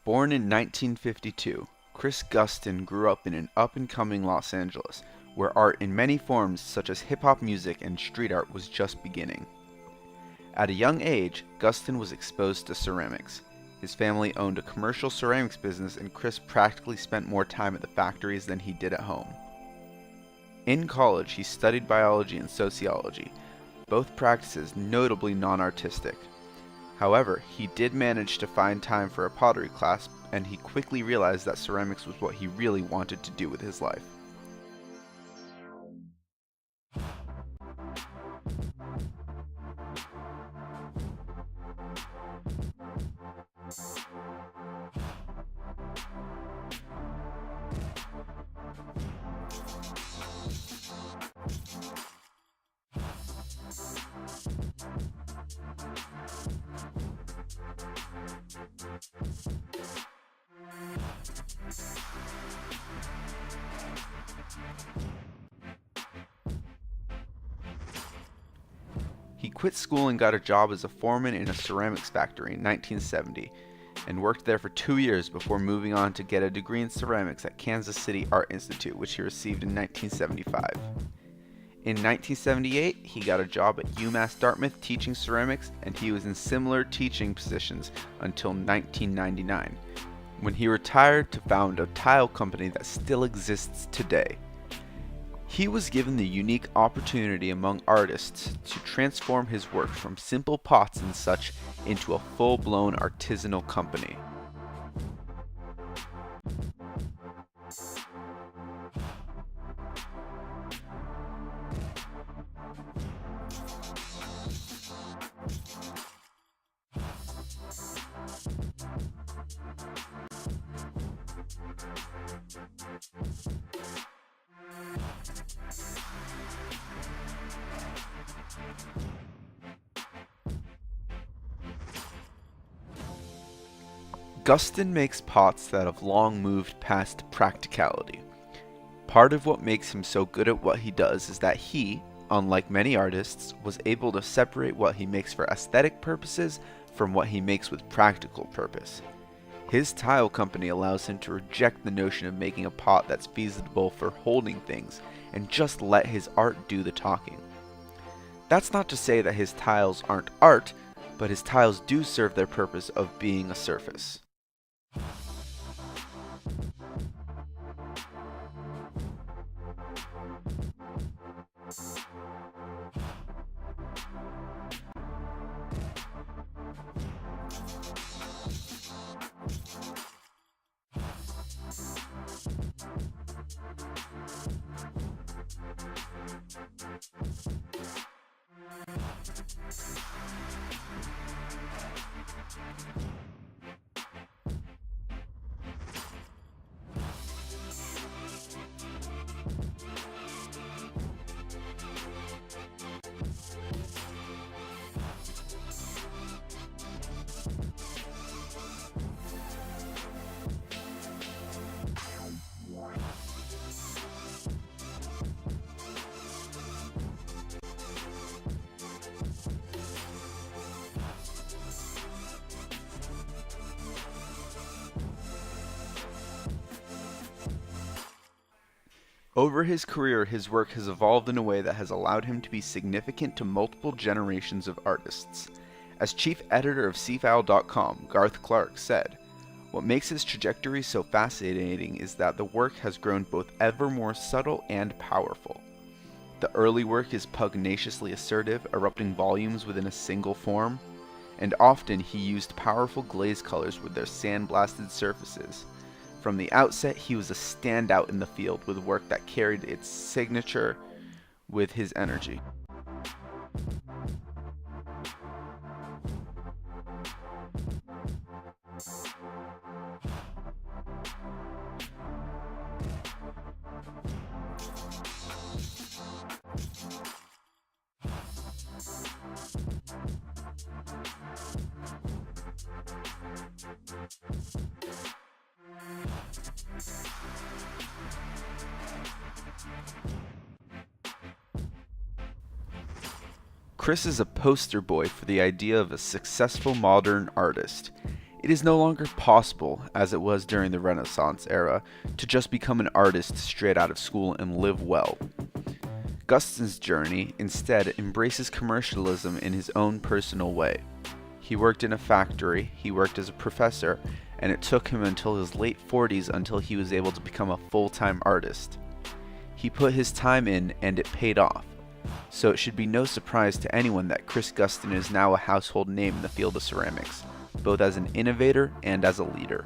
Born in 1952, Chris Gustin grew up in an up-and-coming Los Angeles, where art in many forms such as hip-hop music and street art was just beginning. At a young age, Gustin was exposed to ceramics. His family owned a commercial ceramics business, and Chris practically spent more time at the factories than he did at home. In college, he studied biology and sociology, both practices notably non-artistic. However, he did manage to find time for a pottery class, and he quickly realized that ceramics was what he really wanted to do with his life. He quit school and got a job as a foreman in a ceramics factory in 1970, and worked there for 2 years before moving on to get a degree in ceramics at Kansas City Art Institute, which he received in 1975. In 1978, he got a job at UMass Dartmouth teaching ceramics, and he was in similar teaching positions until 1999, when he retired to found a tile company that still exists today. He was given the unique opportunity among artists to transform his work from simple pots and such into a full-blown artisanal company. Gustin makes pots that have long moved past practicality. Part of what makes him so good at what he does is that he, unlike many artists, was able to separate what he makes for aesthetic purposes from what he makes with practical purpose. His tile company allows him to reject the notion of making a pot that's feasible for holding things and just let his art do the talking. That's not to say that his tiles aren't art, but his tiles do serve their purpose of being a surface. Over his career, his work has evolved in a way that has allowed him to be significant to multiple generations of artists. As chief editor of cfile.com, Garth Clark said, "What makes his trajectory so fascinating is that the work has grown both ever more subtle and powerful. The early work is pugnaciously assertive, erupting volumes within a single form, and often he used powerful glaze colors with their sandblasted surfaces. From the outset, he was a standout in the field with work that carried its signature with his energy." Chris is a poster boy for the idea of a successful modern artist. It is no longer possible, as it was during the Renaissance era, to just become an artist straight out of school and live well. Gustin's journey, instead, embraces commercialism in his own personal way. He worked in a factory, he worked as a professor, and it took him until his late 40s until he was able to become a full-time artist. He put his time in and it paid off. So it should be no surprise to anyone that Chris Gustin is now a household name in the field of ceramics, both as an innovator and as a leader.